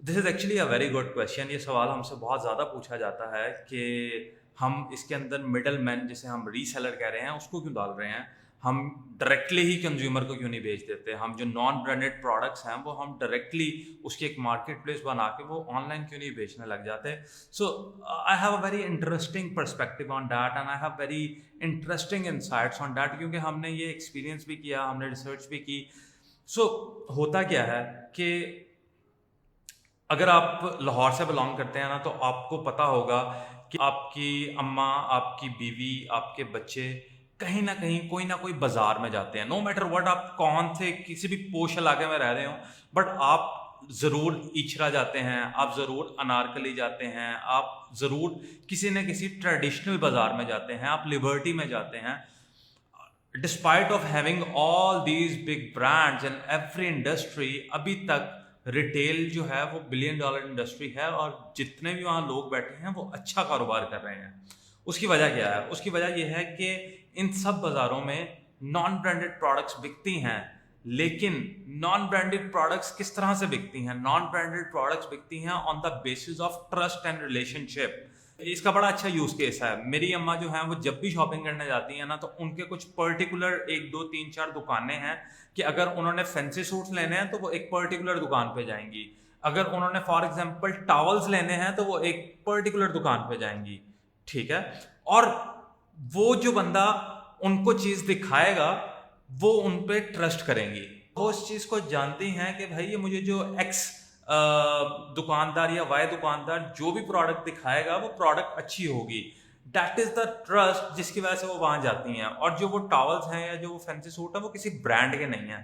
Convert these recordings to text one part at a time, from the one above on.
This is actually a very good question. ये सवाल हमसे बहुत ज़्यादा पूछा जाता है कि हम इसके अंदर मिडल मैन, जिसे हम रीसेलर कह रहे हैं, उसको क्यों डाल रहे हैं। हम डायरेक्टली ही कंज्यूमर को क्यों नहीं बेच देते। हम जो नॉन ब्रांडेड प्रोडक्ट्स हैं वो हम डायरेक्टली उसकी एक मार्केट प्लेस बना के वो ऑनलाइन क्यों नहीं बेचने लग जाते। So I have a very interesting perspective on that and I have very interesting insights on that, क्योंकि हमने ये एक्सपीरियंस भी किया, हमने रिसर्च भी की। सो होता क्या है कि अगर आप लाहौर से बिलोंग करते हैं ना, तो आपको पता होगा कि आपकी अम्मा, आपकी बीवी, आपके बच्चे कहीं ना कहीं कोई ना कोई बाजार में जाते हैं। नो मैटर व्हाट, आप कौन से किसी भी पोश इलाके में रह रहे हो, बट आप ज़रूर इचरा जाते हैं, आप ज़रूर अनारकली जाते हैं, आप ज़रूर किसी न किसी ट्रेडिशनल बाजार में जाते हैं, आप लिबर्टी में जाते हैं। Despite of having all these big brands in every industry, अभी तक रिटेल जो है वो बिलियन डॉलर इंडस्ट्री है, और जितने भी वहाँ लोग बैठे हैं वो अच्छा कारोबार कर रहे हैं। उसकी वजह क्या है? उसकी वजह यह है कि इन सब बाज़ारों में नॉन ब्रांडेड प्रोडक्ट्स बिकती हैं। लेकिन नॉन ब्रांडेड प्रोडक्ट्स किस तरह से बिकती हैं? नॉन ब्रांडेड प्रोडक्ट्स बिकती हैं on the basis of trust and relationship. इसका बड़ा अच्छा यूज केस है। मेरी अम्मा जो है वो जब भी शॉपिंग करने जाती है ना, तो उनके कुछ पर्टिकुलर 1 2 3 4 दुकानें हैं कि अगर उन्होंने फैंसी सूट्स लेने हैं तो वो एक पर्टिकुलर दुकान पे जाएंगी। अगर उन्होंने फॉर एग्जांपल टॉवल्स लेने हैं तो वो एक पर्टिकुलर दुकान पे जाएंगी। ठीक है। और वो जो बंदा उनको चीज दिखाएगा वो उन पे ट्रस्ट करेंगी। वो उस चीज को जानती हैं कि भाई ये मुझे जो एक्स दुकानदार या वाई दुकानदार जो भी प्रोडक्ट दिखाएगा वो प्रोडक्ट अच्छी होगी। दैट इज द ट्रस्ट जिसकी वजह से वो वहां जाती हैं। और जो वो टॉवल्स हैं या जो वो फैंसी सूट है वो किसी ब्रांड के नहीं है।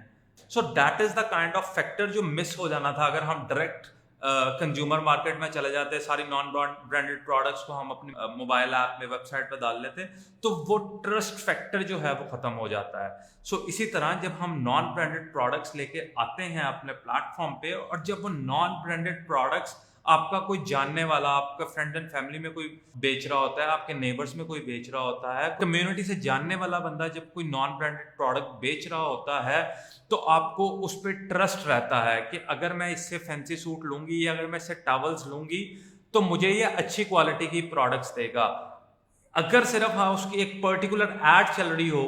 So that is the kind of factor जो मिस हो जाना था अगर हम डायरेक्ट कंज्यूमर मार्केट में चले जाते, सारी नॉन ब्रांडेड प्रोडक्ट्स को हम अपने मोबाइल ऐप में, वेबसाइट पर डाल लेते, तो वो ट्रस्ट फैक्टर जो है वो खत्म हो जाता है। सो इसी तरह जब हम नॉन ब्रांडेड प्रोडक्ट्स लेके आते हैं अपने प्लेटफॉर्म पे, और जब वो नॉन ब्रांडेड प्रोडक्ट्स आपका कोई जानने वाला, आपका फ्रेंड एंड फैमिली में कोई बेच रहा होता है, आपके नेबर्स में कोई बेच रहा होता है, कम्युनिटी से जानने वाला बंदा जब कोई नॉन ब्रांडेड प्रोडक्ट बेच रहा होता है, तो आपको उस पर ट्रस्ट रहता है कि अगर मैं इससे फैंसी सूट लूंगी या अगर मैं इससे टॉवल्स लूंगी तो मुझे ये अच्छी क्वालिटी की प्रोडक्ट्स देगा। अगर सिर्फ हाँ उसकी एक पर्टिकुलर एड चल रही हो,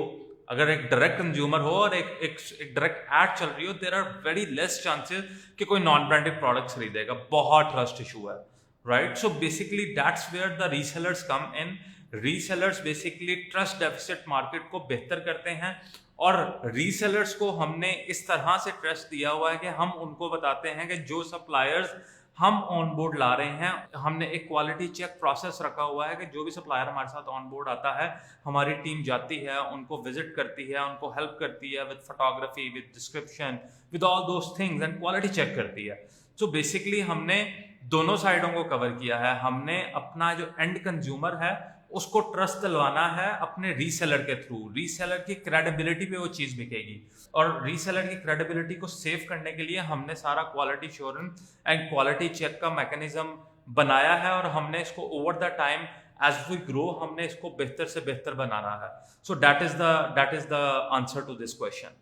अगर एक डायरेक्ट कंज्यूमर हो और एक डायरेक्ट एड चल रही हो, there are very less chances कि कोई नॉन ब्रांडेड प्रोडक्ट्स खरीदेगा। बहुत ट्रस्ट इशू है, right. So basically that's where the resellers come in. Resellers basically trust deficit market को बेहतर करते हैं, और रीसेलर्स को हमने इस तरह से ट्रस्ट दिया हुआ है कि हम उनको बताते हैं कि जो सप्लायर्स हम ऑन बोर्ड ला रहे हैं, हमने एक क्वालिटी चेक प्रोसेस रखा हुआ है कि जो भी सप्लायर हमारे साथ ऑन बोर्ड आता है, हमारी टीम जाती है, उनको विजिट करती है, उनको हेल्प करती है with photography, with description, with all those things, and quality check करती है। सो बेसिकली हमने दोनों साइडों को कवर किया है। हमने अपना जो एंड कंज्यूमर है उसको ट्रस्ट दिलवाना है अपने रीसेलर के थ्रू। रीसेलर की क्रेडिबिलिटी पे वो चीज बिकेगी, और रीसेलर की क्रेडिबिलिटी को सेव करने के लिए हमने सारा quality assurance and quality check का मैकेनिज्म बनाया है, और हमने इसको over the time as we grow हमने इसको बेहतर से बेहतर बनाना है। So that is the answer to this question.